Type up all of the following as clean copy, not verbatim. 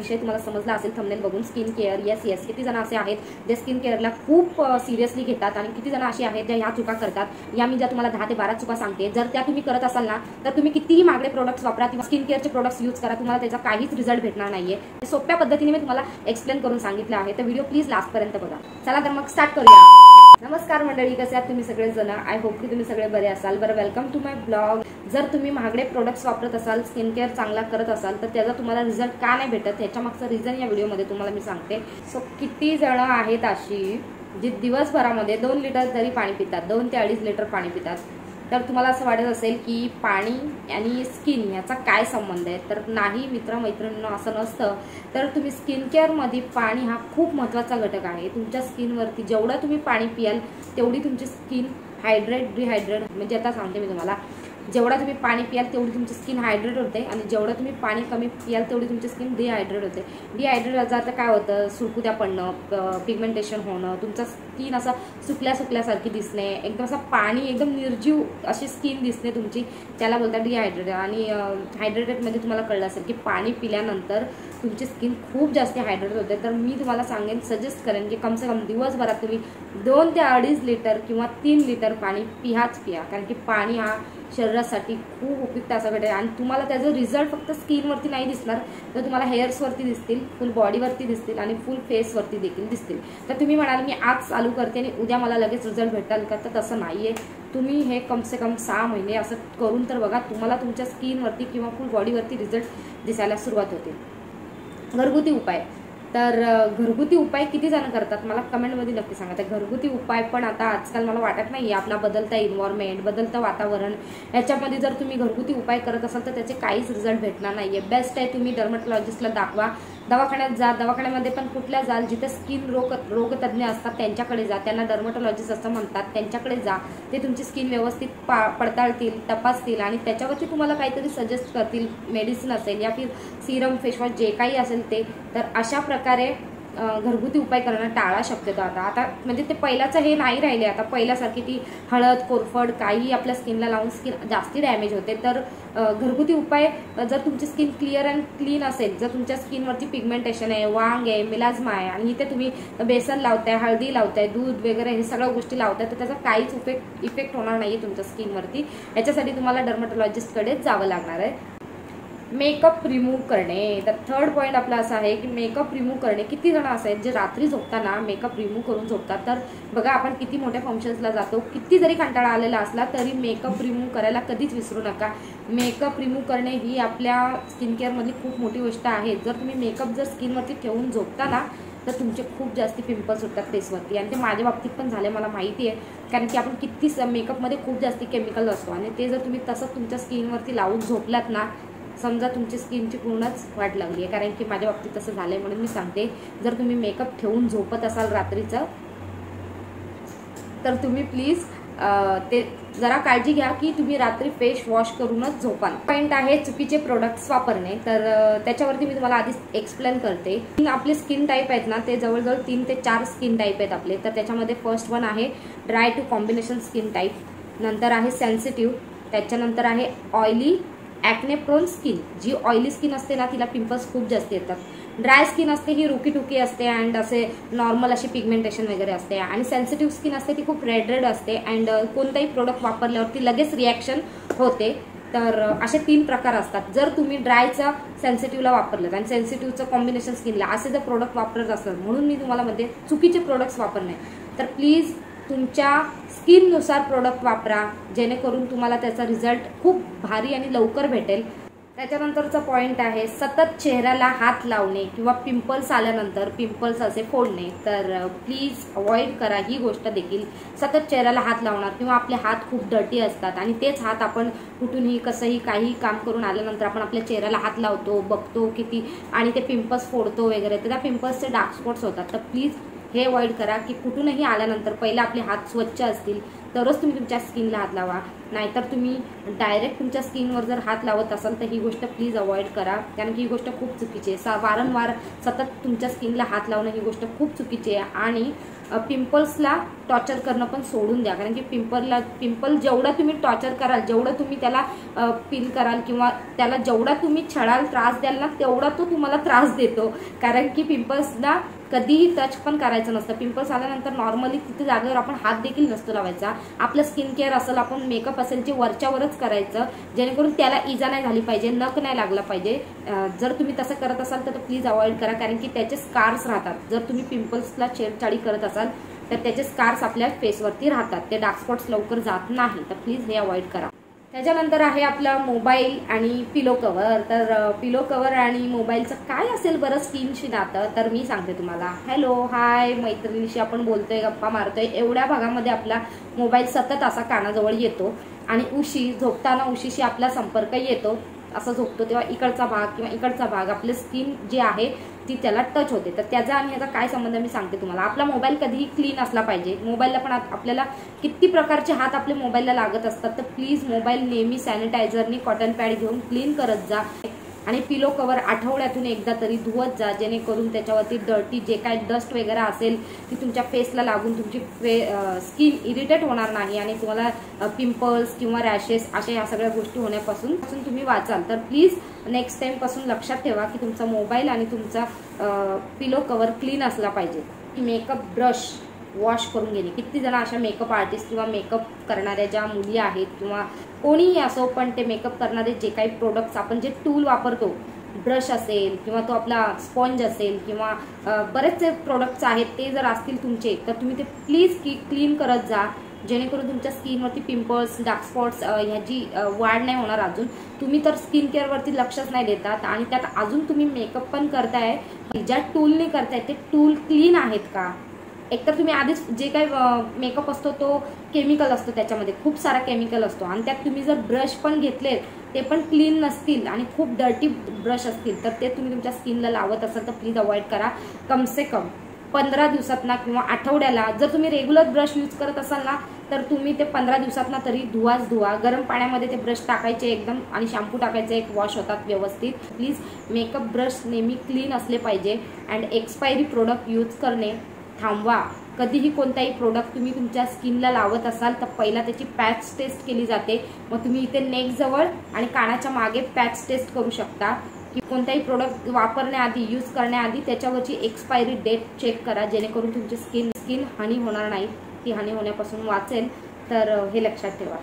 विषय तुम्हाला समजला असेल थंबनेल बघून. स्किन केअर, येस किती जण असे आहेत जे स्किन केअरला खूप सिरियसली घेतात आणि किती जण असे आहेत ज्या ह्या चुका करतात. या मी ज्या तुम्हाला 10 ते 12 चुका सांगते, जर त्या तुम्ही करत असाल ना तर तुम्ही कितीही महागडे प्रोडक्ट्स वापरा किंवा स्किन केअरचे प्रोडक्ट्स यूज करा, तुम्हाला त्याचा काहीच रिझल्ट भेटणार नाहीये. सोप्या पद्धतीने मी तुम्हाला एक्सप्लेन करून सांगितलं आहे. तर व्हिडिओ प्लीज लास्टपर्यंत बघा. चला तर मग स्टार्ट करूया. नमस्कार मंडळी, कसे आहात तुम्ही सगळे जण? आय होप की तुम्ही सगळे बरे असाल. बरं, वेलकम टू माय ब्लॉग. जर तुम्ही महागडे प्रोडक्ट्स वापरत असाल, स्किन केअर चांगला करत असाल, तर त्याचा तुम्हाला रिझल्ट का नाही भेटत याच्या मागचं रिझन या व्हिडिओमध्ये तुम्हाला मी सांगते. सो किती जण आहेत अशी जी दिवसभरामध्ये 2 लिटर तरी पाणी पितात, 2 ते 2.5 लिटर पाणी पितात. तर तुम्हाला असं वाटत असेल की पाणी आणि स्किन याचा काय संबंध आहे? तर नाही मित्रमैत्रिणींनो, असं नसतं. तर तुम्ही स्किन केअरमध्ये पाणी हा खूप महत्त्वाचा घटक आहे. तुमच्या स्किनवरती जेवढं तुम्ही पाणी पियाल तेवढी तुमची स्किन डिहायड्रेट म्हणजे आता सांगते मी तुम्हाला, जेवढा तुम्ही पाणी पियाल तेवढी तुमची स्किन हायड्रेट होते आणि जेवढं तुम्ही पाणी कमी पियाल तेवढी तुमची स्किन डिहायड्रेट होते. डिहायड्रेट तर काय होतं? सुरकुत्या पडणं, पिगमेंटेशन होणं, तुमचा स्किन असा सुकल्यासारखी दिसणे, एकदम असं पाणी एकदम निर्जीव अशी स्किन दिसणे तुमची, त्याला बोलतात डिहायड्रेट. आणि हायड्रेटेडमध्ये तुम्हाला कळलं असेल की पाणी पिल्यानंतर तुमची स्किन खूप जास्त हायड्रेट होते. तर मी तुम्हाला सांगेन, सजेस्ट करेन की कमसे कम दिवसभरात तुम्ही 2 ते 2.5 लिटर किंवा 3 लिटर पाणी पिया. कारण की पाणी हा शरीरासाठी खूप उपयुक्त असा घटक आहे आणि तुम्हाला त्याचा रिझल्ट फक्त स्किनवरती नाही दिसणार, तर तुम्हाला हेअर्सवरती दिसतील, फुल बॉडीवरती दिसतील आणि फुल फेसवरती देखील दिसतील. तर तुम्ही म्हणाल मी आज चालू करते आणि उद्या मला लगेच रिझल्ट भेटाल का? तर तसं नाही आहे. तुम्ही हे कमसे कम 6 महिने असं करून तर बघा, तुम्हाला तुमच्या स्किनवरती किंवा फुल बॉडीवरती रिझल्ट दिसायला सुरुवात होते. घरगुती उपाय. तर घरगुती उपाय किती जण करतात मला कमेंटमध्ये नक्की सांगा. तर घरगुती उपाय पण आता आजकाल मला वाटत नाही, आपला बदलता एन्व्हायरमेंट, बदलतं वातावरण, याच्यामध्ये जर तुम्ही घरगुती उपाय करत असाल तर त्याचे काहीच रिझल्ट भेटणार नाहीये. बेस्ट आहे तुम्ही डर्मॅटॉलॉजिस्टला दाखवा, दवाखान्यात जा. दवाखान्यामध्ये पण कुठल्या जाल जिथे स्किन रोगतज्ञ असतात त्यांच्याकडे जा, त्यांना डर्मॅटॉलॉजिस्ट असं म्हणतात, त्यांच्याकडे जा. ते तुमची स्किन व्यवस्थित पडताळतील, तपासतील आणि त्याच्यावरती तुम्हाला काहीतरी सजेस्ट करतील. मेडिसिन असेल या फिर सिरम, फेसवॉश जे काही असेल ते. तर अशा प्रकारे घरगुती उपाय करणं टाळा शक्यतो. आता म्हणजे ते पहिल्याचं हे नाही राहिले. आता पहिल्यासारखी ती हळद, कोरफड काही आपल्या स्किनला लावून स्किन जास्ती डॅमेज होते. तर घरगुती उपाय, जर तुमची स्किन क्लिअर अँड क्लीन असेल, जर तुमच्या स्किनवरती पिगमेंटेशन आहे, वांग आहे, मिलाझ्मा आहे आणि इथे तुम्ही बेसन लावताय, हळदी लावताय, दूध वगैरे हे सगळ्या गोष्टी लावताय, तर त्याचा काहीच इफेक्ट होणार नाही तुमच्या स्किनवरती. याच्यासाठी तुम्हाला डर्मॅटॉलॉजिस्टकडेच जावं लागणार आहे. मेकअप रिमूव्ह करणे. तर थर्ड पॉईंट आपला असा आहे की मेकअप रिमूव्ह करणे. किती जण असं आहेत जे रात्री झोपताना मेकअप रिमूव्ह करून झोपतात? तर बघा, आपण किती मोठ्या फंक्शन्सला जातो, किती जरी कंटाळा आलेला असला तरी मेकअप रिमूव्ह करायला कधीच विसरू नका. मेकअप रिमूव्ह करणे ही आपल्या स्किन केअरमधली खूप मोठी गोष्ट आहे. जर तुम्ही मेकअप जर स्किनवरती ठेवून झोपता ना तर तुमचे खूप जास्ती पिंपल्स होतात फेसवरती आणि ते माझ्या बाबतीत पण झाले, मला माहिती आहे. कारण की आपण किती मेकअपमध्ये खूप जास्ती केमिकल असतो आणि ते जर तुम्ही तसंच तुमच्या स्किनवरती लावून झोपलात ना, समजा तुमची स्किनची पूर्णच वाट लागली आहे. कारण की माझ्या बाबतीत तसं झालं आहे म्हणून मी सांगते. जर तुम्ही मेकअप ठेवून झोपत असाल रात्रीचं तर तुम्ही प्लीज ते जरा काळजी घ्या की तुम्ही रात्री फेस वॉश करूनच झोपाल. पॉईंट आहे चुकीचे प्रोडक्ट्स वापरणे. तर त्याच्यावरती मी तुम्हाला आधीच एक्सप्लेन करते. आपले स्किन टाईप आहेत ना, ते जवळजवळ 3 ते 4 स्किन टाईप आहेत आपले. तर त्याच्यामध्ये फर्स्ट वन आहे dry to combination skin type, नंतर आहे सेन्सिटिव्ह, त्याच्यानंतर आहे ऑइली ॲक्ने प्रोन स्किन. जी ऑइली स्किन असते ना तिला पिंपल्स खूप जास्त येतात. ड्राय स्किन असते ही रुकी असते अँड असे नॉर्मल अशी पिगमेंटेशन वगैरे असते. आणि सेन्सिटिव्ह स्किन असते ती खूप रेड असते अँड कोणताही प्रोडक्ट वापरल्यावरती लगेच रिॲक्शन होते. तर असे 3 प्रकार असतात. जर तुम्ही ड्रायचा सेन्सिटिव्हला वापरलं आणि सेन्सिटिव्हचं कॉम्बिनेशन स्किनला असे जर प्रोडक्ट वापरत असाल, म्हणून मी तुम्हाला म्हणते चुकीचे प्रोडक्ट्स वापरणे. तर प्लीज तुमच्या स्किननुसार प्रोडक्ट वापरा, जेणेकरून तुम्हाला त्याचा रिझल्ट खूप भारी आणि लवकर भेटेल. त्याच्यानंतरचा पॉईंट आहे सतत चेहऱ्याला हात लावणे किंवा पिंपल्स आल्यानंतर पिंपल्स असे फोडणे. तर प्लीज अवॉइड करा ही गोष्ट देखील. सतत चेहऱ्याला हात लावणार किंवा आपले हात खूप डर्टी असतात आणि तेच हात आपण कुठूनही कसंही काही काम करून आल्यानंतर आपण आपल्या चेहऱ्याला हात लावतो, बघतो किती आणि ते पिंपल्स फोडतो वगैरे, तर त्या पिंपल्सचे डार्क स्पॉट्स होतात. तर प्लीज हे अवॉइड करा की कुठूनही आल्यानंतर पहिले आपले हात स्वच्छ असतील तरच तुम्ही तुमच्या स्किनला हात लावा, नाहीतर तुम्ही डायरेक्ट तुमच्या स्किनवर जर हात लावत असाल तर ही गोष्ट प्लीज अवॉइड करा, कारण की ही गोष्ट खूप चुकीची आहे। वारंवार सतत तुमच्या स्किनला हात लावणं ही गोष्ट खूप चुकीची आहे। आणि पिंपल्सला टॉर्चर करणं पण सोडून द्या, कारण की पिंपल जेवढं तुम्ही टॉर्चर कराल, जेवढं तुम्ही त्याला पील कराल किंवा त्याला जेवढा तुम्ही छळाल, त्रास द्याल ना, तेवढा तो तुम्हाला त्रास देतो। कारण की पिंपल्सला कधीही टच पण करायचं नसतं। पिंपल्स आल्यानंतर नॉर्मली तिथे जागेवर आपण हात देखील नसतो लावायचा। आपलं स्किन केअर असेल, आपण मेकअप असेल जे वरच्यावरच करायचं, जेणेकरून त्याला इजा नाही झाली पाहिजे, नख नाही लागला पाहिजे। जर तुम्ही तसं करत असाल तर प्लीज अवॉइड करा, कारण की त्याचे स्कार्स राहतात। जर तुम्ही पिंपल्सला छेडछाडी करत असाल तर त्याचे स्कार्स आपल्या फेसवरती राहतात, ते डार्क स्पॉट्स लवकर जात नाही, तर प्लीज हे अवॉइड करा। त्याच्यानंतर आहे आपला मोबाईल आणि पिलो कव्हर। तर पिलो कव्हर आणि मोबाईलचं काय असेल बरं स्किनशी नातं, तर मी सांगते तुम्हाला। हॅलो हाय, मैत्रिणीशी आपण बोलतोय, गप्पा मारतोय, एवढ्या भागामध्ये आपला मोबाईल सतत असा कानाजवळ येतो आणि झोपताना उशीशी आपला संपर्क येतो। असं झोपतो तेव्हा इकडचा भाग किंवा इकडचा भाग आपले स्किन जे आहे ती त्याला टच होते। तर त्याचा आणि ह्याचा काय संबंध मी सांगते तुम्हाला। आपला मोबाईल कधीही क्लीन असला पाहिजे। मोबाईलला पण आपल्याला किती प्रकारचे हात आपले मोबाईलला लागत असतात, तर प्लीज मोबाईल नेहमी सॅनिटायझरनी कॉटन पॅड घेऊन क्लीन करत जा। आणि पिलो कव्हर आठवड्यातून एकदा तरी धुवत जा, जेणेकरून त्याच्यावरती डर्टी जे काय डस्ट वगैरे असेल ती तुमच्या फेसला लागून तुमची स्किन इरिटेट होणार नाही आणि तुम्हाला पिंपल्स किंवा रॅशेस अशा या सगळ्या गोष्टी होण्यापासून तुम्ही वाचाल। तर प्लीज नेक्स्ट टाइम पासून लक्षात ठेवा की तुमचा मोबाईल आणि तुमचा पिलो कव्हर क्लीन असला पाहिजे। मेकअप ब्रश वॉश करून घेणे। किती जण अशा मेकअप आर्टिस्ट किंवा मेकअप करणाऱ्या ज्या मुली आहेत किंवा कोणीही असो, पण ते मेकअप करणारे जे काही प्रोडक्ट्स आपण जे टूल वापरतो, ब्रश असेल किंवा तो आपला स्पॉन्ज असेल किंवा बरेचसे प्रोडक्ट्स आहेत, ते जर असतील तुमचे तर तुम्ही ते प्लीज क्लीन करत जा, जेणेकरून तुमच्या स्किनवरती पिंपल्स, डार्क स्पॉट्स ह्याची वाढ नाही होणार। अजून तुम्ही तर स्किन केअरवरती लक्षच नाही देतात आणि त्यात अजून तुम्ही मेकअप पण करताय, ज्या टूलने करताय ते टूल क्लीन आहेत का? एकतर तुम्ही आधीच जे काही मेकअप असतो तो केमिकल असतो, त्याच्यामध्ये खूप सारा केमिकल असतो आणि त्यात तुम्ही जर ब्रश पण घेतले ते पण क्लीन नसतील आणि खूप डर्टी ब्रश असतील तर ते तुम्ही तुमच्या स्किनला लावत असाल तर प्लीज अवॉइड करा। कमसे कम 15 दिवसातना किंवा आठवड्याला जर तुम्ही रेग्युलर ब्रश यूज करत असाल ना, तर तुम्ही ते 15 दिवसातना तरी धुवा। गरम पाण्यामध्ये ते ब्रश टाकायचे एकदम आणि शॅम्पू टाकायचे, एक वॉश होतात व्यवस्थित। प्लीज मेकअप ब्रश नेहमी क्लीन असले पाहिजे अँड एक्सपायरी प्रोडक्ट यूज करणे थांबवा। कधीही कोणताही प्रोडक्ट तुम्ही तुमच्या स्किनला लावत असाल तर पहिला त्याची पॅच टेस्ट केली जाते, मग तुम्ही इथे नेक जवळ आणि कानाच्या मागे पॅच टेस्ट करू शकता की कोणताही प्रोडक्ट वापरण्याआधी, यूज करण्याआधी त्याच्यावरची एक्सपायरी डेट चेक करा, जेणेकरून तुमची स्किन हानी होणार नाही, ती हानी होण्यापासून वाचेल। तर हे लक्षात ठेवा।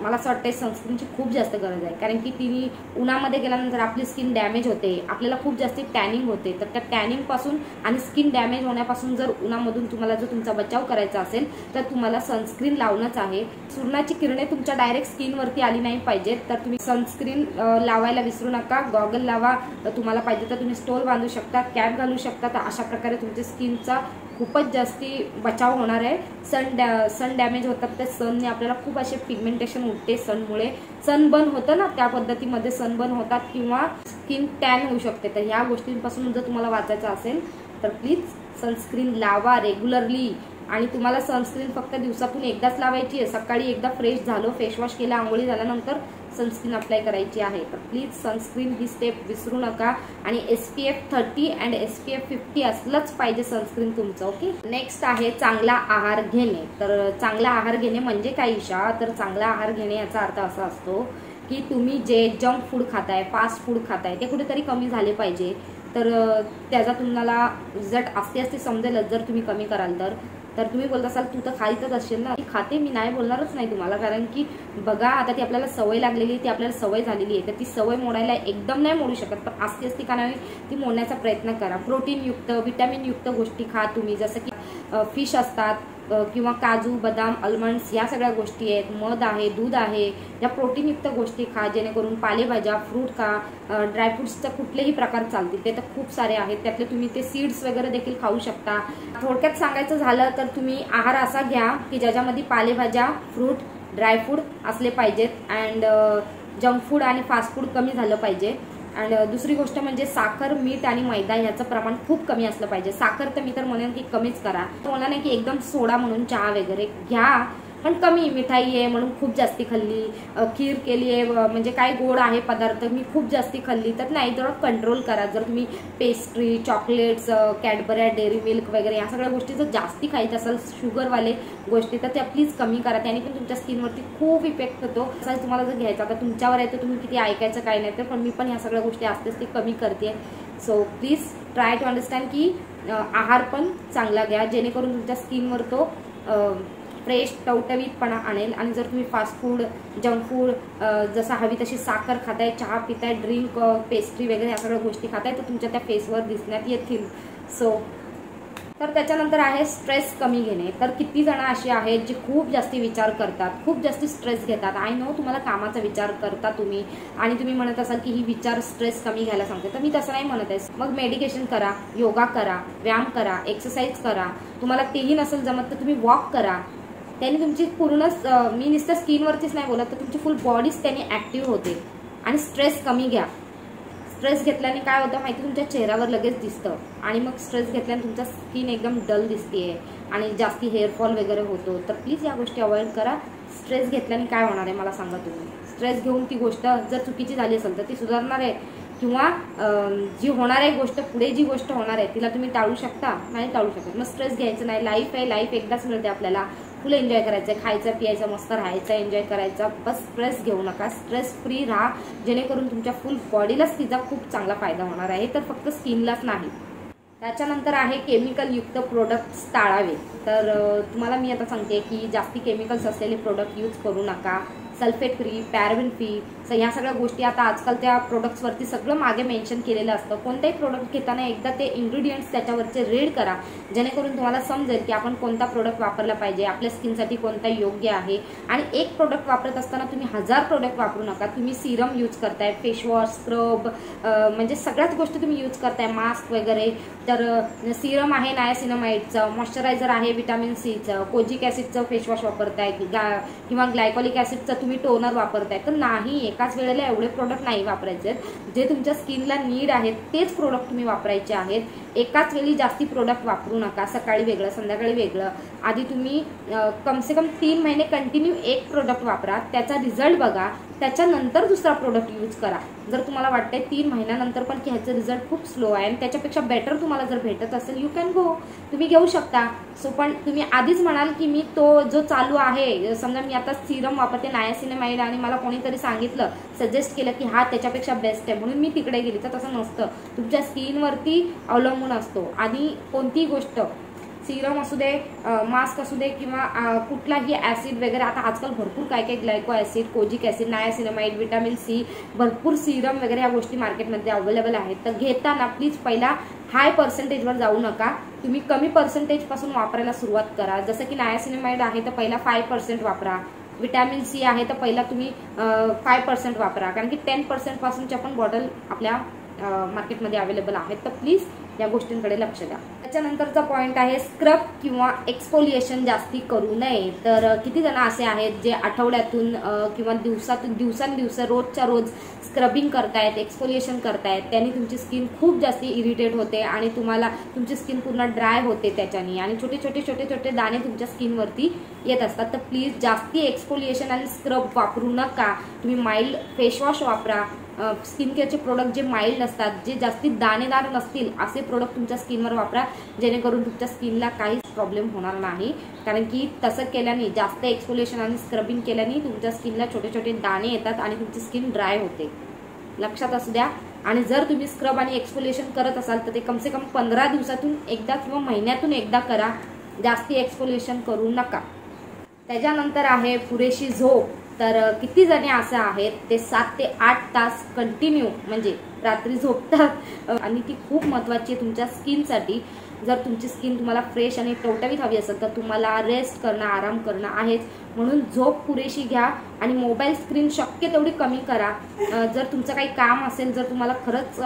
मला असं वाटतं सनस्क्रीनची खूप जास्त गरज आहे, कारण की ती उन्हामध्ये गेल्यानंतर आपली स्किन डॅमेज होते, आपल्याला खूप जास्त टॅनिंग होते। तर त्या टॅनिंगपासून आणि स्किन डॅमेज होण्यापासून जर उन्हामधून तुम्हाला जर तुमचा बचाव करायचा असेल तर तुम्हाला सनस्क्रीन लावणंच आहे। सूर्याची किरणे तुमच्या डायरेक्ट स्किनवरती आली नाही पाहिजेत, तर तुम्ही सनस्क्रीन लावायला विसरू नका। गॉगल लावा, तुम्हाला पाहिजे तर तुम्ही स्टोल बांधू शकता, कॅप घालू शकता, तर अशा प्रकारे तुमच्या स्किनचा खूपच जास्ती बचाव होणार आहे। सन डॅमेज होतात, त्या सनने आपल्याला खूप असे पिगमेंटेशन उठते, सनमुळे सनबर्न होतं ना, त्या पद्धतीमध्ये सनबर्न होतात किंवा स्किन टॅन होऊ शकते। तर ह्या गोष्टींपासून जर तुम्हाला वाचायचं असेल तर प्लीज सनस्क्रीन लावा रेग्युलरली। आणि तुम्हाला सनस्क्रीन फक्त दिवसातून एकदाच लावायची आहे, सकाळी एकदा फ्रेश झालो, फेस वॉश केला, आंघोळी झाल्यानंतर सनस्क्रीन अप्लाय करायची आहे। तर प्लीज सनस्क्रीन ही स्टेप विसरू नका आणि SPF 30 अँड SPF 50 असलंच पाहिजे सनस्क्रीन तुमचं। ओके, नेक्स्ट आहे चांगला आहार घेणे। तर चांगला आहार घेणे म्हणजे काय ईशा? तर चांगला आहार घेणे याचा अर्थ असा असतो की तुम्ही जे जंक फूड खाताय, फास्ट फूड खाताय, ते कुठेतरी कमी झाले पाहिजे। तर त्याचा तुम्हाला रिझल्ट असते समजेल जर तुम्ही कमी कराल तर तुम्ही बोलत असाल तू तर खाईतच असेल ना। खाते, मी नाही बोलणारच नाही तुम्हाला, कारण की बघा आता ती आपल्याला सवय लागलेली आहे, ती आपल्याला सवय झालेली आहे, तर ती सवय मोडायला एकदम नाही मोडू शकत, पण असते का नाही ती मोडण्याचा प्रयत्न करा। प्रोटीनयुक्त, व्हिटॅमिनयुक्त गोष्टी खा तुम्ही, जसं की फिश असतात किंवा काजू, बदाम, आल्मंड्स या सगळ्या गोष्टी आहेत, मध आहे, दूध आहे, या प्रोटीनयुक्त गोष्टी खा, जेणेकरून पालेभाज्या, फ्रूट खा, ड्रायफ्रुट्सचे कुठलेही प्रकार चालतील, ते तर खूप सारे आहेत, त्यातले तुम्ही ते सीड्स वगैरे देखील खाऊ शकता। थोडक्यात सांगायचं झालं तर तुम्ही आहार असा घ्या की ज्याच्यामध्ये पालेभाज्या, फ्रूट, ड्रायफ्रूट असले पाहिजेत अँड जंक फूड आणि फास्ट फूड कमी झालं पाहिजे। अँड दुसरी गोष्ट म्हणजे साखर, मीठ आणि मैदा याचं प्रमाण खूप कमी असलं पाहिजे। साखर तर मी तर म्हणेन की कमीच करा, मला नाही की एकदम सोडा म्हणून चहा वगैरे घ्या, पण कमी मिठाई आहे म्हणून खूप जास्ती खाल्ली, खीर केली आहे म्हणजे काय गोड आहे पदार्थ मी खूप जास्ती खाल्ली, तर नाही, थोडं कंट्रोल करा. जर तुम्ही पेस्ट्री, चॉकलेट्स, कॅडबऱ्या, डेअरी मिल्क वगैरे या सगळ्या गोष्टी जर जास्ती खायचं असेल, शुगरवाले गोष्टी, तर त्या प्लीज कमी करा. त्याने पण तुमच्या स्किनवरती खूप इफेक्ट होतो. असं तुम्हाला जर घ्यायचं आता तुमच्यावर आहे तर तुम्ही किती ऐकायचं काय नाही, तर पण मी पण ह्या सगळ्या गोष्टी असतेच ते कमी करते. So please try to understand की आहार पण चांगला घ्या, जेणेकरून तुमच्या स्किनवर तो फ्रेश टवटवीतपणा आणेल. आणि जर तुम्ही फास्ट फूड, जंक फूड जसं हवी तशी साखर खाताय, चहा पिताय, ड्रिंक, पेस्ट्री वगैरे या सगळ्या गोष्टी खाताय, तर तुमच्या त्या फेसवर दिसण्यात येतील. सो तर त्याच्यानंतर आहे स्ट्रेस कमी घेणे. तर किती जण अशी आहेत जे खूप जास्ती विचार करतात, खूप जास्ती स्ट्रेस घेतात. आय नो तुम्हाला कामाचा विचार करता तुम्ही, आणि तुम्ही म्हणत असाल की ही विचार स्ट्रेस कमी घ्यायला सांगते, तर मी तसं नाही म्हणत आहे. मग मेडिटेशन करा, योगा करा, व्यायाम करा, एक्सरसाइज करा. तुम्हाला तेही नसेल जमत तर तुम्ही वॉक करा. त्याने तुमची पूर्णच, मी नुसतं स्किनवरतीच नाही बोलत, तर तुमची फुल बॉडीच त्याने ऍक्टिव्ह होते. आणि स्ट्रेस कमी घ्या. स्ट्रेस घेतल्याने काय होतं माहिती, तुमच्या चेहऱ्यावर लगेच दिसतं. आणि मग स्ट्रेस घेतल्याने तुमचा स्किन एकदम डल दिसते आणि जास्ती हेअरफॉल वगैरे होतो. तर प्लीज या गोष्टी अवॉइड करा. स्ट्रेस घेतल्याने काय होणार आहे मला सांगा तुम्ही. स्ट्रेस घेऊन ती गोष्ट जर चुकीची झाली असेल तर ती सुधारणार आहे, किंवा जी होणार आहे गोष्ट, पुढे जी गोष्ट होणार आहे तिला तुम्ही टाळू शकता? नाही टाळू शकत. मग स्ट्रेस घ्यायचं नाही. लाईफ आहे, लाईफ एकदाच मिळते आपल्याला. फुल एन्जॉय करायचं, खायचं पियायचं, मस्त राहायचं, एन्जॉय करायचं. बस स्ट्रेस घेऊ नका, स्ट्रेस फ्री राहा, जेणेकरून तुमच्या फुल बॉडीलाच तिचा खूप चांगला फायदा होणार आहे, तर फक्त स्किनलाच नाही. त्याच्यानंतर आहे केमिकल युक्त प्रोडक्ट्स टाळावे. तर तुम्हाला मी आता सांगते की जास्ती केमिकल्स असलेले प्रोडक्ट यूज करू नका. सल्फेट फ्री, पॅराबेन फ्री, ह्या सगळ्या गोष्टी आता आजकाल त्या प्रोडक्ट्सवरती सगळं मागे मेन्शन केलेलं असतं. कोणताही प्रोडक्ट घेताना एकदा ते इन्ग्रेडियंट्स त्याच्यावरचे रीड करा, जेणेकरून तुम्हाला समजेल की आपण कोणता प्रोडक्ट वापरला पाहिजे, आपल्या स्किनसाठी कोणता योग्य आहे. आणि एक प्रोडक्ट वापरत असताना तुम्ही 1000 प्रोडक्ट वापरू नका. तुम्ही सिरम यूज करताय, फेसवॉश, स्क्रब, म्हणजे सगळ्याच गोष्टी तुम्ही यूज करताय, मास्क वगैरे. तर सिरम आहे नायासिनामाइडचं, मॉइश्चरायझर आहे व्हिटॅमिन सीचं, कोजिक ॲसिडचं फेसवॉश वापरताय, किंवा ग्लायकोलिक ॲसिडचं तुम्ही टोनर वापरताय. तर नाही, एकाच वेळेला एवढे प्रोडक्ट नाही वापरायचे. जे तुमच्या स्किनला नीड आहेत तेच प्रोडक्ट तुम्ही वापरायचे आहेत. एकाच वेळी जास्ती प्रोडक्ट वापरू नका. सकाळी वेगळं, संध्याकाळी वेगळं. आधी तुम्ही कमसे कम 3 महिने कंटिन्यू एक प्रोडक्ट वापरा, त्याचा रिझल्ट बघा, त्याच्यानंतर दुसरा प्रोडक्ट यूज करा. जर तुम्हाला वाटतंय 3 महिन्यानंतर पण की ह्याचं रिझल्ट खूप स्लो आहे आणि त्याच्यापेक्षा बेटर तुम्हाला जर भेटत असेल, यू कॅन गो, तुम्ही घेऊ शकता. सो पण तुम्ही आधीच म्हणाल की मी तो जो चालू आहे, समजा मी आता सिरम वापरते नायासिनामाइड आणि मला कोणीतरी सांगितलं, सजेस्ट केलं की हा त्याच्यापेक्षा बेस्ट आहे म्हणून मी तिकडे गेली, तर तसं नसतं. तुमच्या स्किनवरती अवलंबून असतो. आणि कोणतीही गोष्ट, सिरम असू दे, मास्क असू दे, किंवा कुठलाही ॲसिड वगैरे, आता आजकाल भरपूर काय काय glyco acid, kojic acid, niacinamide, vitamin C, भरपूर सिरम वगैरे ह्या गोष्टी मार्केटमध्ये अवेलेबल आहेत. तर घेताना प्लीज पहिला हाय पर्सेंटेजवर जाऊ नका. तुम्ही कमी पर्सेंटेजपासून वापरायला सुरुवात करा. जसं की नायासिनामाइड आहे तर पहिला 5% वापरा. व्हिटॅमिन सी आहे तर पहिला तुम्ही 5% वापरा, कारण की 10% पासूनच्या पण बॉटल आपल्या मार्केटमध्ये अवेलेबल आहेत. तर प्लीज या गोष्टींकडे लक्ष द्या. त्याच्यानंतरचा पॉईंट आहे स्क्रब किंवा एक्सफोलिएशन जास्ती करू नये. तर किती जण असे आहेत जे आठवड्यातून किंवा दिवसांदिवस रोजच्या रोज स्क्रबिंग करतायत, एक्सफोलिएशन करतायत. त्याने तुमची स्किन खूप जास्ती इरिटेट होते आणि तुम्हाला तुमची स्किन पूर्ण ड्राय होते त्याच्याने, आणि छोटे छोटे दाणे तुमच्या स्किनवरती येत असतात. तर प्लीज जास्ती एक्सफोलिएशन आणि स्क्रब वापरू नका. तुम्ही माइल्ड फेसवॉश वापरा. स्किन केअरचे प्रोडक्ट जे माइल्ड असतात, जे जास्ती दाणेदार नसतील असे प्रोडक्ट तुमच्या स्किनवर वापरा, जेणेकरून तुमच्या स्किनला काहीच प्रॉब्लेम होणार नाही. कारण की तसं केल्याने, जास्त एक्सफोलिएशन आणि स्क्रबिंग केल्याने तुमच्या स्किनला छोटे छोटे दाणे येतात आणि तुमची स्किन ड्राय होते. लक्षात असू द्या. आणि जर तुम्ही स्क्रब आणि एक्सफोलिएशन करत असाल तर ते कमसे कम 15 दिवसातून एकदा किंवा महिन्यातून एकदा करा. जास्ती एक्सफोलिएशन करू नका. त्याच्यानंतर आहे पुरेशी झोप. तर किती जणी असं आहेत ते 7 ते 8 तास कंटिन्यू म्हणजे रात्री झोपतात, आणि ती खूप महत्त्वाची आहे तुमच्या स्किनसाठी. जर तुमची स्किन तुम्हाला फ्रेश आणि टवटवीत हवी असेल तर तुम्हाला रेस्ट करणं, आराम करणं आहेच. म्हणून झोप पुरेशी घ्या आणि मोबाईल स्क्रीन शक्य तेवढी कमी करा. जर तुमचं काही काम असेल, जर तुम्हाला खरंच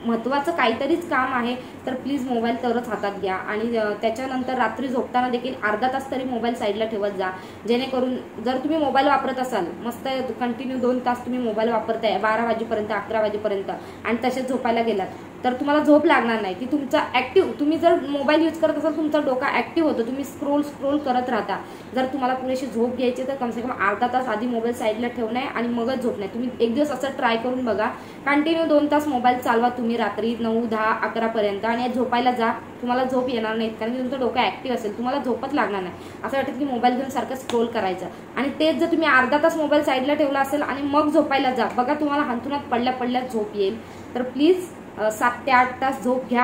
महत्त्वाचं काहीतरीच काम आहे तर प्लीज मोबाईल तरच हातात घ्या. आणि त्याच्यानंतर रात्री झोपताना देखील अर्धा तास तरी मोबाईल साईडला ठेवत जा, जेणेकरून जर तुम्ही मोबाईल वापरत असाल, मस्त कंटिन्यू 2 तास तुम्ही मोबाईल वापरताय 12 वाजेपर्यंत, 11 वाजेपर्यंत, आणि तसेच झोपायला गेलात, तर तुम्हाला झोप लागणार नाही. ती तुमचा ऍक्टिव्ह, तुम्ही जर मोबाईल यूज करत असाल तुमचा डोका ऍक्टिव्ह होतो, तुम्ही स्क्रोल करत राहता. जर तुम्हाला पुरेशी झोप घ्यायची तर कमसे कम अर्धा तास आधी मोबाईल साईडला ठेवणे आणि मगच झोपणे. तुम्ही एक दिवस असं ट्राय करून बघा. कंटिन्यू 2 तास मोबाईल चालवा तुम्ही रात्री 9, 10, 11 पर्यंत आणि झोपायला जा. तुम्हाला झोप येणार नाही कारण की तुमचं डोकं ऍक्टिव्ह असेल, तुम्हाला झोपच लागणार नाही. असं वाटतं की मोबाईल घेऊन सारखं स्क्रोल करायचं. आणि तेच जर तुम्ही अर्धा तास मोबाईल साईडला ठेवला असेल आणि मग झोपायला जा, बघा तुम्हाला हंतरुणात पडल्या झोप येईल. तर प्लीज 7 ते 8 तास झोप घ्या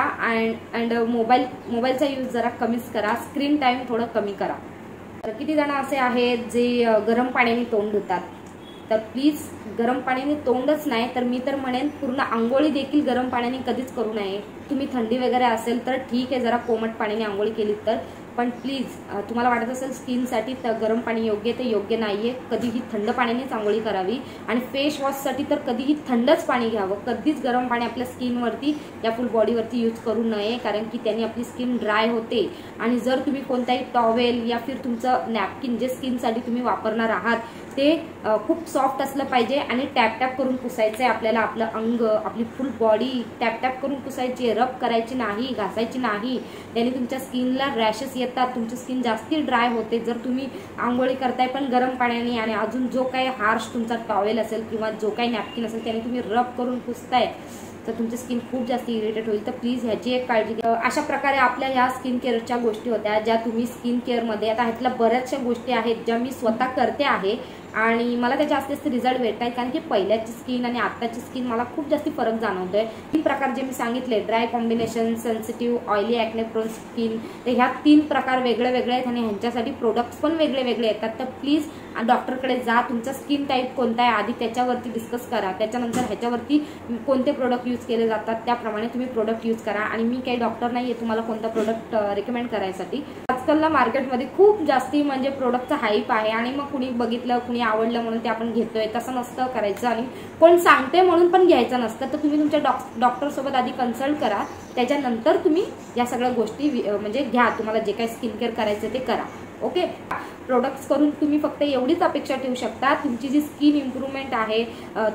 अँड मोबाईलचा यूज जरा कमीच करा. स्क्रीन टाइम थोडं कमी करा. तर किती जण असे आहेत जे गरम पाण्याने तोंड धुतात, तर प्लीज गरम पाण्याने तोंडच नाही तर मी तर म्हणेन पूर्ण आंघोळी देखील गरम पाण्याने कधीच करू नये. तुम्ही थंडी वगैरे असेल तर ठीक आहे, जरा कोमट पाण्याने आंघोळी केली तर, पण प्लीज तुम्हाला वाटत असेल स्किनसाठी तर गरम पाणी योग्य ते योग्य नाहीये. कधीही थंड पाण्यानेच आंघोळी करावी आणि फेस वॉशसाठी तर कधीही थंडच पाणी घ्यावं. कधीच गरम पाणी आपल्या स्किनवरती या फुल बॉडीवरती यूज करू नये कारण की त्याने आपली स्किन ड्राय होते. आणि जर तुम्ही कोणताही टॉवेल या फिर तुमचं नॅपकिन जे स्किनसाठी तुम्ही वापरणार आहात ते खूप सॉफ्ट असलं पाहिजे आणि टॅप करून पुसायचं आहे आपल्याला. आपलं अंग, आपली फुल बॉडी टॅप करून पुसायची, रब करायची नाही, घासायची नाही. त्याने तुमच्या स्किनला रॅशेस येतात, तुमची स्किन जास्ती ड्राय होते. जर तुम्ही आंघोळी करताय पण गरम पाण्याने आणि अजून जो काही हार्श तुमचा टॉवेल असेल किंवा जो काही नॅपकिन असेल त्याने तुम्ही रब करून पुसताय तर तुमची स्किन खूप जास्त इरिटेट होईल. तर प्लीज ह्याची एक काळजी घ्या. अशा प्रकारे आपल्या ह्या स्किन केअरच्या गोष्टी होत्या ज्या तुम्ही स्किन केअरमध्ये, आता ह्यातल्या बऱ्याचशा गोष्टी आहेत ज्या मी स्वतः करते आहे आणि मला त्याचे जास्त रिझल्ट भेटत आहेत कारण की पहिल्याची स्किन आणि आत्ताची स्किन मला खूप जास्त फरक जाणवतोय. 3 प्रकार जे मी सांगितले, dry combination, sensitive, oily, acne prone skin, तर ह्या 3 प्रकार वेगळे वेगळे आहेत आणि ह्यांच्यासाठी प्रोडक्ट्स पण वेगळे वेगळे येतात. तर प्लीज डॉक्टरकडे जा, तुमचा स्किन टाईप कोणता आहे आधी त्याच्यावरती डिस्कस करा, त्याच्यानंतर ह्याच्यावरती कोणते प्रोडक्ट यूज केले जातात त्याप्रमाणे तुम्ही प्रोडक्ट यूज करा. आणि मी काही डॉक्टर नाही आहे तुम्हाला कोणता प्रोडक्ट रेकमेंड करायसाठी. आजकालला मार्केटमध्ये खूप जास्ती म्हणजे प्रोडक्टचा हाईप आहे आणि मग कुणी बघितलं, कुणी आवडलं म्हणून ते आपण घेतोय, तसं नसतं करायचं. आणि कोण सांगते म्हणून पण घ्यायचं नसतं. तर तुम्ही तुमच्या डॉक्टर सोबत आधी कन्सल्ट करा, त्याच्यानंतर तुम्ही या सगळ्या गोष्टी म्हणजे घ्या. तुम्हाला जे काही स्किन केअर करायचं ते करा. ओके, प्रोडक्ट्स करून तुम्ही फक्त एवढीच अपेक्षा ठेवू शकता, तुमची जी स्किन इम्प्रूव्हमेंट आहे,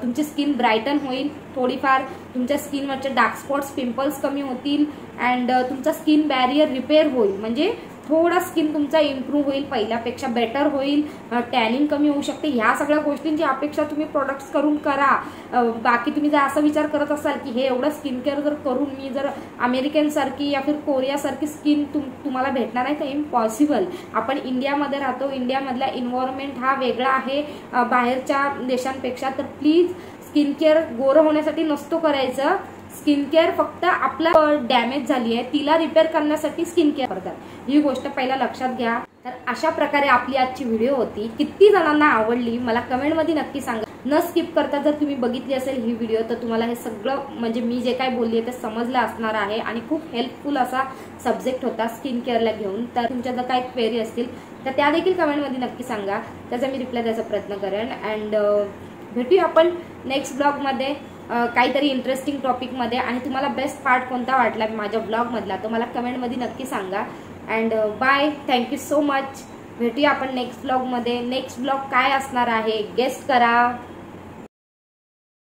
तुमची स्किन ब्राईटन होईल, थोडीफार तुमच्या स्किनवरचे डार्क स्पॉट्स, पिंपल्स कमी होतील अँड तुमचा स्किन बॅरियर रिपेअर होईल. म्हणजे थोडा स्किन तुमचा इम्प्रूव्ह होईल, पहिल्यापेक्षा बेटर होईल, टॅनिंग कमी होऊ शकते. ह्या सगळ्या गोष्टींची अपेक्षा तुम्ही प्रोडक्ट्स करून करा. बाकी तुम्ही जर असा विचार करत असाल की हे एवढं स्किन केअर जर करून मी जर अमेरिकन सारखी या फिर कोरिया सारखी स्किन तुम्हाला भेटणार आहे तर इम्पॉसिबल. आपण इंडियामध्ये राहतो, इंडियामधला एन्व्हायरमेंट हा वेगळा आहे बाहेरच्या देशांपेक्षा. तर प्लीज स्किन केअर गोरं होण्यासाठी नसतो करायचं. स्किन केअर फक्त आपलं डॅमेज झाली आहे तिला रिपेअर करण्यासाठी स्किन केअर करतात, ही गोष्ट पहिला लक्षात घ्या. तर अशा प्रकारे आपली आजची व्हिडिओ होती. किती जणांना आवडली मला कमेंटमध्ये नक्की सांगा. न स्किप करता जर तुम्ही बघितली असेल ही व्हिडिओ तर तुम्हाला हे सगळं म्हणजे मी जे काय बोलली आहे ते समजलं असणार आहे आणि खूप हेल्पफुल असा सब्जेक्ट होता स्किन केअरला घेऊन. तर तुमच्या जर काही क्वेरी असतील तर त्या देखील कमेंटमध्ये नक्की सांगा, त्याचा मी रिप्लाय द्यायचा प्रयत्न करेन. अँड भेटूया आपण नेक्स्ट ब्लॉगमध्ये काहीतरी इंटरेस्टिंग टॉपिकमध्ये. आणि तुम्हाला बेस्ट पार्ट कोणता वाटला माझ्या ब्लॉगमधला तो मला कमेंटमध्ये नक्की सांगा. And bye, thank you so much. भेटूया आपण नेक्स्ट ब्लॉगमध्ये. नेक्स्ट ब्लॉग काय असणार आहे गेस्ट करा.